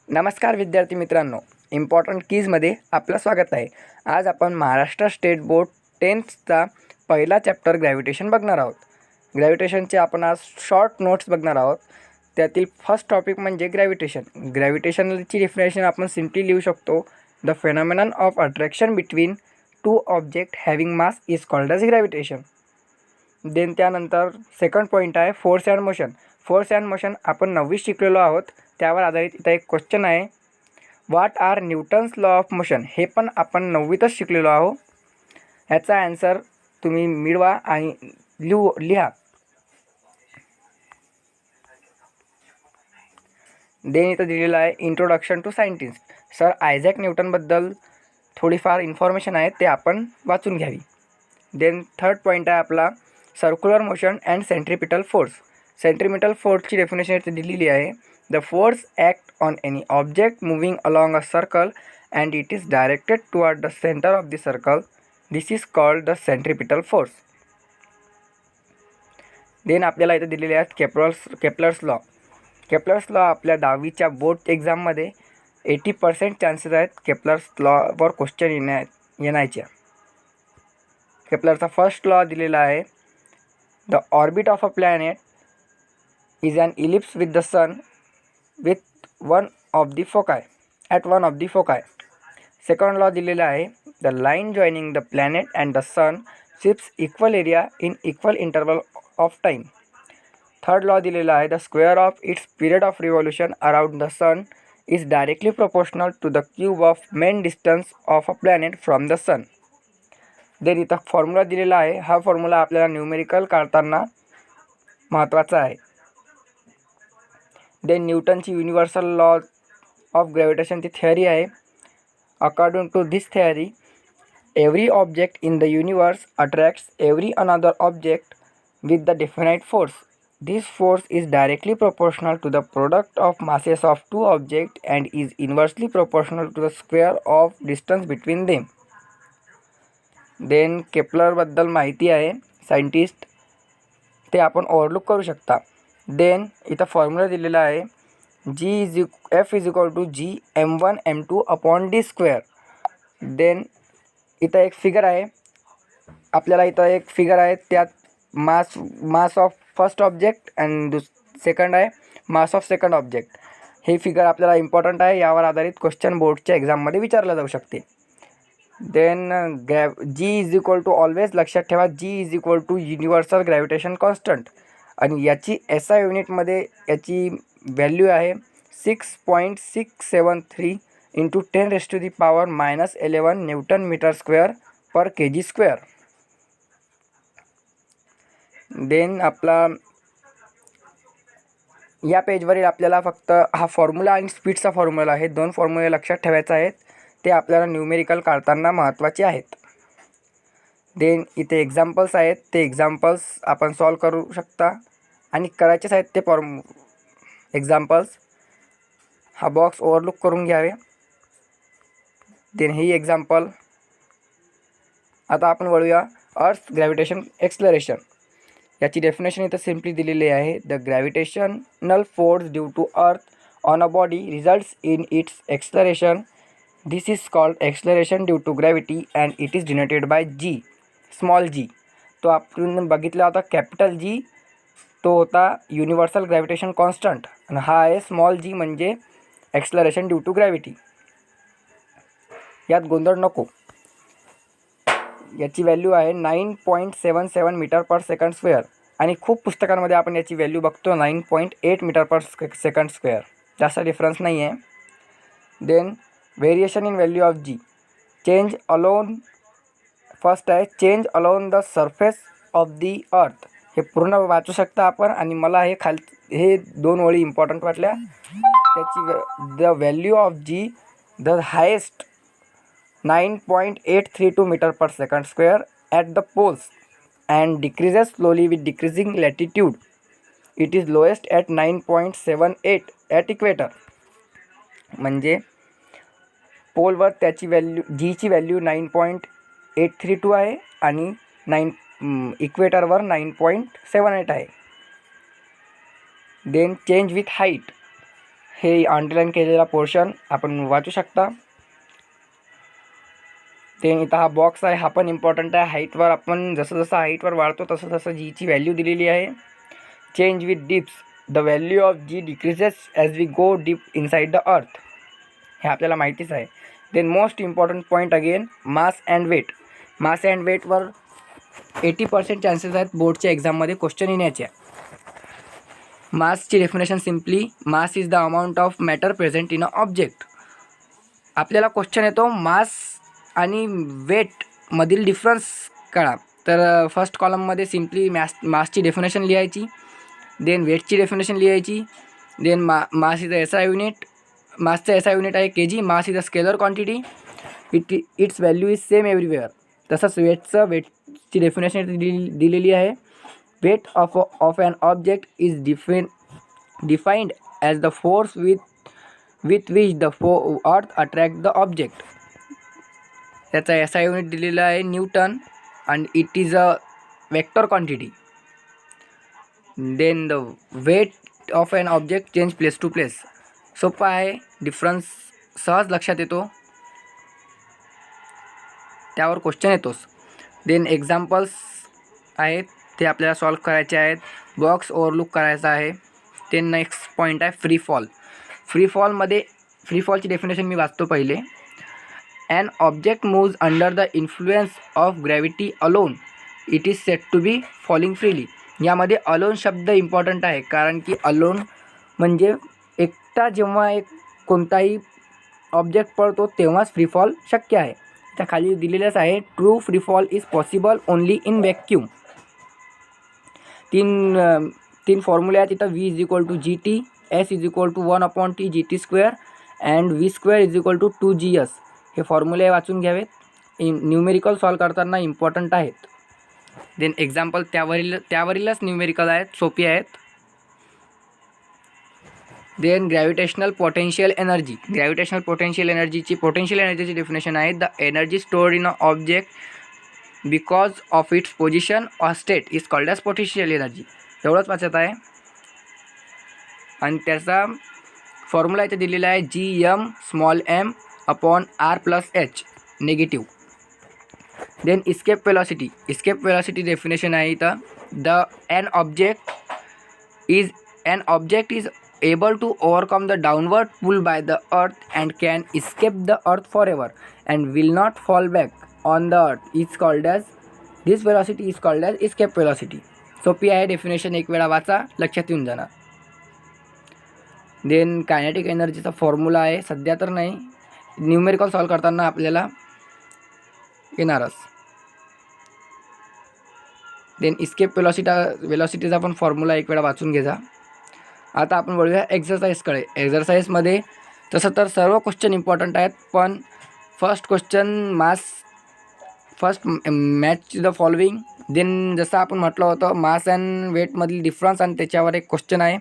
नमस्कार विद्यार्थी मित्रांनो, इम्पॉर्टंट कीजमध्ये आपलं स्वागत आहे. आज आपण महाराष्ट्र स्टेट बोर्ड 10thचा पहिला चॅप्टर ग्रॅव्हिटेशन बघणार आहोत. ग्रॅव्हिटेशनचे आपण आज शॉर्ट नोट्स बघणार आहोत. त्यातील फर्स्ट टॉपिक म्हणजे ग्रॅव्हिटेशन. ग्रॅव्हिटेशनची डेफिनेशन आपण सिम्पली लिहू शकतो. The phenomenon of attraction between two object having mass is called as gravitation. Then त्यानंतर सेकंड पॉईंट आहे force and motion. Force and motion आपण 9वीत शिकलेलो आहोत. त्यावर आधारित इथं एक क्वेश्चन आहे, what are Newton's law of motion. हे पण आपण 9वीतच शिकलेलो आहोत. ह्याचा आन्सर तुम्ही मिळवा आणि लिहा. देन इथं दिलेलं आहे introduction to scientist. Sir Isaac न्यूटनबद्दल थोडीफार इन्फॉर्मेशन आहे, ते आपण वाचून घ्यावी. देन थर्ड पॉईंट आहे आपला circular motion and centripetal force. Centripetal फोर्सची डेफिनेशन इथे दिलेली आहे. The force acts on any object moving along a circle and it is directed toward the center of the circle. This is called the centripetal force. Then आपल्याला इथे दिलेले आहेत Kepler's law. Kepler's law आपल्या 10वीच्या board एक्झाममध्ये 80% chances आहेत Kepler's lower question येण्याच्या. केप्लरचा first law दिलेला आहे, the orbit of a planet is an ellipse with the sun with one of the foci. Second law दिलेला आहे, the line joining the planet and the sun sweeps equal area in equal interval of time. Third law दिलेला आहे, the square of its period of revolution around the sun is directly proportional to the cube of main distance of a planet from the sun. then इथं formula दिलेला आहे. हा formula आपल्याला numerical काढताना महत्त्वाचा आहे. देन न्यूटनची युनिव्हर्सल लॉ ऑफ ग्रॅव्हिटेशनची थिअरी आहे. According to this theory, every object in the universe attracts every another object with the definite force. This force is directly proportional to the product of masses of two object and is inversely proportional to the square of distance between them. Then केप्लरबद्दल माहिती आहे scientist, ते आपण overlook करू शकता. Then इथं formula दिलेला आहे, F is equal to G m1m2 upon d square. Then इथं एक फिगर आहे, आपल्याला इथं एक फिगर आहे, त्यात mass of first object and second आहे मास ऑफ सेकंड ऑब्जेक्ट. हे फिगर आपल्याला इम्पॉर्टंट आहे, यावर आधारित क्वेश्चन बोर्डच्या एक्झाममध्ये विचारलं जाऊ शकते. Then G is equal to always लक्षात ठेवा, G is equal to universal gravitation constant आणि याची SI युनिटमध्ये याची व्हॅल्यू आहे 6.673 इंटू 10⁻⁻11 newton metre square per kg². देन आपला या पेजवरील आपल्याला फक्त हा फॉर्म्युला आणि स्पीडचा फॉर्म्युला हे 2 फॉर्म्युले लक्षात ठेवायचे आहेत. ते आपल्याला न्यूमेरिकल काढताना महत्त्वाचे आहेत. देन इथे एक्झाम्पल्स आहेत, ते एक्झाम्पल्स आपण सॉल्व करू शकता आणि करायचेच आहेत ते एक्झाम्पल्स. हा बॉक्स ओव्हरलुक करून घ्यावे. देन ही एक्झाम्पल. आता आपण वळूया अर्थ ग्रॅव्हिटेशन एक्सलरेशन. याची डेफिनेशन इथं सिम्पली दिलेली आहे, the gravitational force due to earth on a body results in its acceleration. This is called acceleration due to gravity and it is denoted by G, small g. तो आपण बघितला होता capital G, तो होता universal gravitation constant आणि हा आहे small g म्हणजे एक्सलरेशन ड्यू टू ग्रॅव्हिटी. यात गोंधळ नको. याची व्हॅल्यू आहे 9.77 मीटर पर सेकंड स्क्वेअर आणि खूप पुस्तकांमध्ये आपण याची व्हॅल्यू बघतो 9.8 मीटर पर सेकंड स्क्वेअर. जास्त डिफरन्स नाही आहे. Then variation in value of G. Change along. First आहे change along the surface of the earth. हे पूर्ण वाचू शकता आपण आणि मला हे 2 ओळी इम्पॉर्टंट वाटल्या. त्याची the value of G the highest 9.832 metre per second square at the poles and decreases slowly with decreasing latitude. It is lowest at 9.78 at equator. म्हणजे पोलवर त्याची व्हॅल्यू Gची व्हॅल्यू 9.832 आहे आणि इक्वेटरवर 9.78 आहे. Then change with height. हे underline केलेला portion आपण वाचू शकता. ते इथं हा बॉक्स आहे, हा पण इम्पॉर्टंट आहे. हाईटवर आपण जसं जसं हाईटवर वाढतो तसं तसं जीची व्हॅल्यू दिलेली आहे. Change with depth, the value of g decreases as we go deep inside the earth, हे आपल्याला माहितीच आहे. Then most important point again, mass and weight. Mass and वेटवर 80% चान्सेस आहेत बोर्डच्या एक्झाममध्ये क्वेश्चन येण्याच्या. मासची definition simply, mass is the amount of matter present in a object. आपल्याला क्वेश्चन येतो मास आणि वेटमधील डिफरन्स काढा. तर फर्स्ट कॉलममध्ये सिम्पली मासची डेफिनेशन लिहायची, देन वेटची डेफिनेशन लिहायची, then mass is a SI unit. मासचं एसआय युनिट आहे KG. Mass is a scalar quantity, its value is same everywhere. तसंच वेटची डेफिनेशन दिलेली आहे. Weight of an object is defined as the force with which the earth attract the object. त्याचा एसआय युनिट दिलेला आहे newton and it is a vector quantity. Then the weight of an object change place to place. सोपा आहे, difference सहज लक्षात येतो, त्यावर क्वेश्चन येतोच. देन एक्झाम्पल्स आहेत ते आपल्याला सॉल्व करायचे आहेत. बॉक्स ओव्हरलुक करायचा आहे. ते नेक्स्ट पॉईंट आहे फ्री फॉल. फ्री फॉलची डेफिनेशन मी वाचतो पहिले. An object moves under the influence of gravity alone, it is set to be falling freely. यामध्ये अलोन शब्द इम्पॉर्टंट आहे, कारण की अलोन म्हणजे एकटा जेव्हा कोणताही ऑब्जेक्ट पडतो तेव्हाच फ्री फॉल शक्य आहे. त्या खाली दिलेलंच आहे, true free fall is possible only in vacuum. तीन फॉर्म्युले आहेत तिथं. V = GT, S = 1/T GT² and V² = 2GS. हे फॉर्म्युले वाचून घ्यावेत, न्यूमेरिकल सॉल्व करताना इम्पॉर्टंट आहेत. देन एक्झाम्पल त्यावरीलच न्यूमेरिकल आहेत, सोपी आहेत. Then gravitational potential energy. Gravitational potential एनर्जीची डेफिनेशन आहे, the energy stored in a object because of its position or state is called as potential energy. एवढंच वाचत आहे. आणि त्याचा फॉर्म्युला इथे दिलेला आहे, Gm/r+h negative. Then escape velocity definition आहे इथं, an object is able to overcome the downward pull by the earth and can escape the earth forever and will not fall back on the earth. This velocity is called as escape velocity. सोपी आहे definition, एक वेळा वाचा, लक्षात येऊन जाणार. Then kinetic एनर्जीचा formula आहे, सध्या तर नाही, न्यूमेरिकल सॉल्व करताना आपल्याला येणारच. देन इस्केप वेलॉसिटीचा पण फॉर्म्युला एक वेळा वाचून घ्यायचा. आता आपण वळूया एक्झरसाइजकडे. एक्झरसाइजमध्ये तसं तर सर्व क्वेश्चन इम्पॉर्टंट आहेत, पण first match the following. Then जसं आपण म्हटलं होतं, मास अँड वेटमधील डिफरन्स आणि त्याच्यावर एक क्वेश्चन आहे,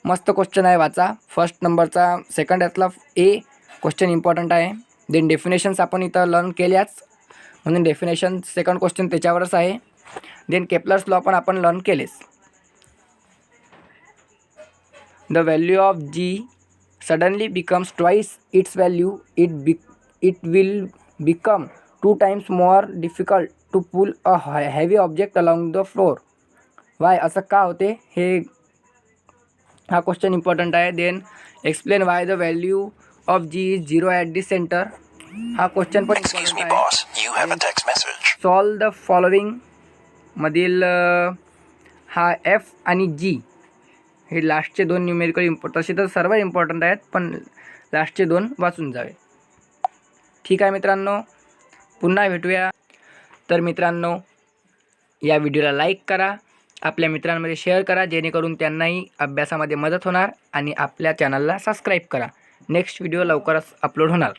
मस्त क्वेश्चन आहे, वाचा. फर्स्ट नंबरचा सेकंड यातला ए क्वेश्चन इम्पॉर्टंट आहे. देन डेफिनेशन्स आपण इथं लर्न केल्याच, म्हणून डेफिनेशन सेकंड क्वेश्चन त्याच्यावरच आहे. देन केपलर्स लॉ पण आपण लर्न केलेच. The value of G suddenly becomes twice its value, it will become 2 times more difficult to pull a heavy object along the floor. Why असं का होते, हा question important आहे. Then explain why the value of G is 0 at the centre. हा question पण important आहे. Solve the following मधील हा एफ आणि जी हे लास्टचे दोन न्यूमेरिकल तसे तर सर्व इम्पॉर्टंट आहेत, पण लास्टचे दोन वाचून जावे. ठीक आहे मित्रांनो, पुन्हा भेटूया. तर मित्रांनो, या व्हिडिओला लाईक करा, आपल्या मित्रांमध्ये शेअर करा, जेणेकरून त्यांनाही अभ्यासामध्ये मदत होणार, आणि आपल्या चॅनलला सबस्क्राईब करा. नेक्स्ट व्हिडिओ लवकरच अपलोड होणार.